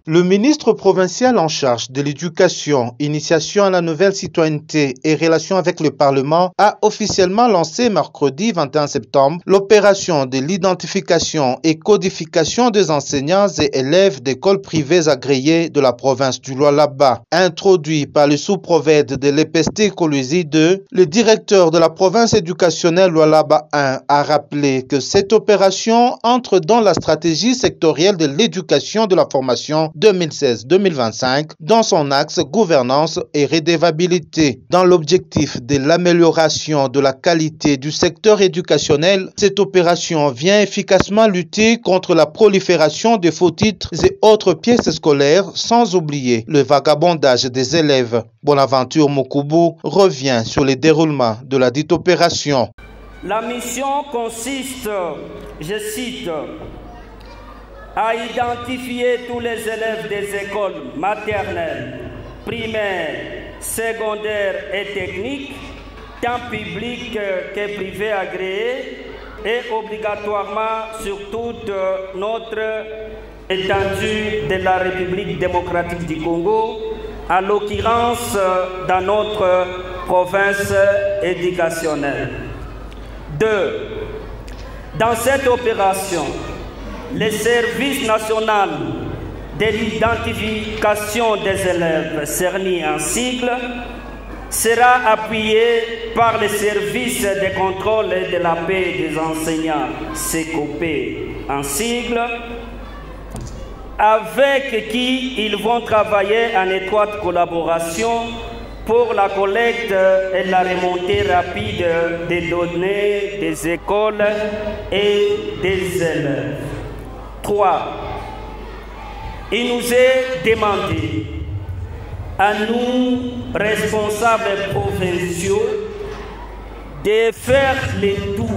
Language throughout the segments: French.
Le ministre provincial en charge de l'éducation, initiation à la nouvelle citoyenneté et relations avec le Parlement a officiellement lancé mercredi 21 septembre l'opération de l'identification et codification des enseignants et élèves d'écoles privées agréées de la province du Lualaba. Introduit par le sous-prophète de l'EPST Kolwezi 2, le directeur de la province éducationnelle Lualaba 1 a rappelé que cette opération entre dans la stratégie sectorielle de l'éducation de la formation 2016-2025 dans son axe gouvernance et redevabilité. Dans l'objectif de l'amélioration de la qualité du secteur éducationnel, cette opération vient efficacement lutter contre la prolifération de faux titres et autres pièces scolaires, sans oublier le vagabondage des élèves. Bonaventure Mokubu revient sur le déroulement de la dite opération. La mission consiste, je cite, à identifier tous les élèves des écoles maternelles, primaires, secondaires et techniques, tant publiques que privées agréées, et obligatoirement sur toute notre étendue de la République démocratique du Congo, à l'occurrence dans notre province éducationnelle. 2. Dans cette opération, le service national de l'identification des élèves, CERNI en sigle, sera appuyé par le service de contrôle et de la paix des enseignants, SECOPE en sigle, avec qui ils vont travailler en étroite collaboration pour la collecte et la remontée rapide des données des écoles et des élèves. 3. Il nous est demandé à nous, responsables provinciaux, de faire le tout,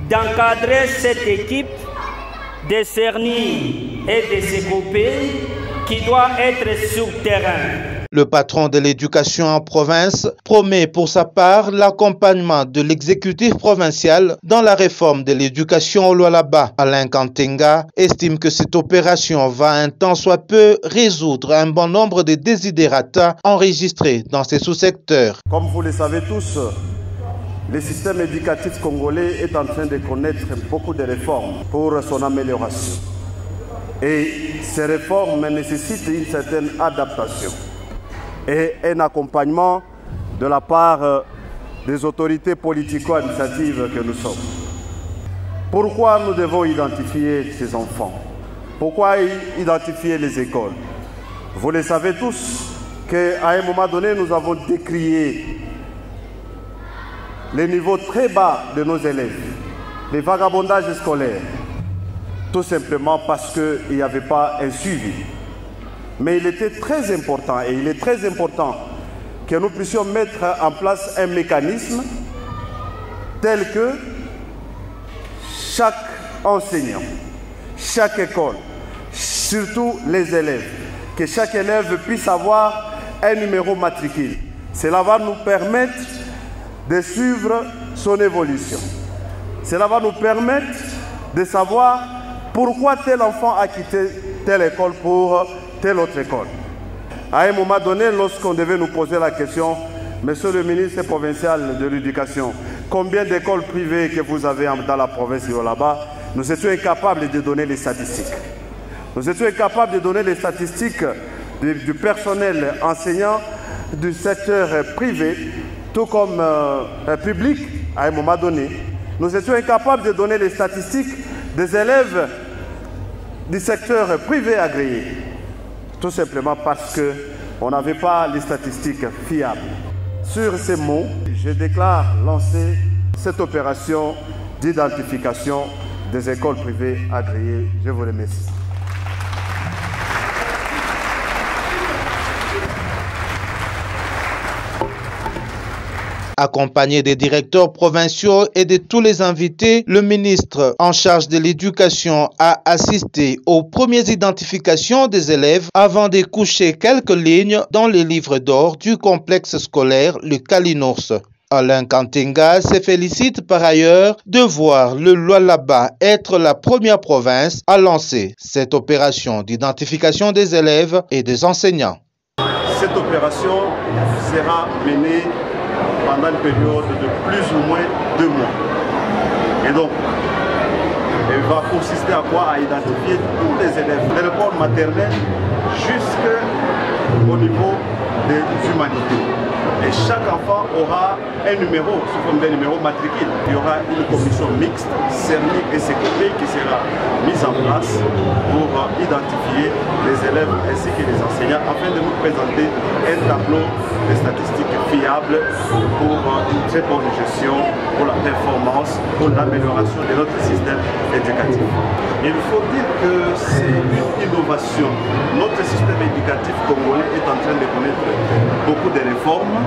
d'encadrer cette équipe de CERNI et de SECOPE qui doit être sur terrain. Le patron de l'éducation en province promet pour sa part l'accompagnement de l'exécutif provincial dans la réforme de l'éducation au Lualaba. Alain Kantenga estime que cette opération va un tant soit peu résoudre un bon nombre de desiderata enregistrés dans ces sous-secteurs. Comme vous le savez tous, le système éducatif congolais est en train de connaître beaucoup de réformes pour son amélioration. Et ces réformes nécessitent une certaine adaptation et un accompagnement de la part des autorités politico-administratives que nous sommes. Pourquoi nous devons identifier ces enfants? Pourquoi identifier les écoles? Vous le savez tous qu'à un moment donné, nous avons décrié les niveaux très bas de nos élèves, les vagabondages scolaires, tout simplement parce qu'il n'y avait pas un suivi. Mais il était très important, et il est très important que nous puissions mettre en place un mécanisme tel que chaque enseignant, chaque école, surtout les élèves, que chaque élève puisse avoir un numéro matricule. Cela va nous permettre de suivre son évolution. Cela va nous permettre de savoir pourquoi tel enfant a quitté telle école pour telle autre école. À un moment donné, lorsqu'on devait nous poser la question, Monsieur le ministre provincial de l'Éducation, combien d'écoles privées que vous avez dans la province de Lualaba, nous étions incapables de donner les statistiques. Nous étions incapables de donner les statistiques du personnel enseignant du secteur privé, tout comme public, à un moment donné. Nous étions incapables de donner les statistiques des élèves du secteur privé agréé. Tout simplement parce qu'on n'avait pas les statistiques fiables. Sur ces mots, je déclare lancer cette opération d'identification des écoles privées agréées. Je vous remercie. Accompagné des directeurs provinciaux et de tous les invités, le ministre en charge de l'éducation a assisté aux premières identifications des élèves avant de coucher quelques lignes dans les livres d'or du complexe scolaire Le Kalinours. Alain Kantenga se félicite par ailleurs de voir le Lualaba être la première province à lancer cette opération d'identification des élèves et des enseignants. Cette opération sera menée pendant une période de plus ou moins 2 mois. Et donc, elle va consister à quoi? À identifier tous les élèves, de l'école maternelle jusqu'au niveau des humanités. Et chaque enfant aura un numéro, sous forme d'un numéro matricule. Il y aura une commission mixte, cernique et sécurité qui sera mise en place pour identifier les élèves ainsi que les enseignants afin de nous présenter un tableau de statistiques fiable pour une très bonne gestion, pour la performance, pour l'amélioration de notre système éducatif. Il faut dire que c'est une innovation. Notre système éducatif congolais est en train de connaître beaucoup de réformes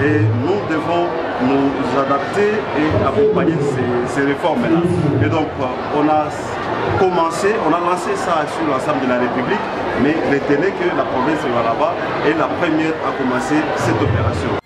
et nous devons nous adapter et accompagner ces réformes-là. Et donc, on a lancé ça sur l'ensemble de la République, mais retenez que la province de Lualaba est la première à commencer cette opération.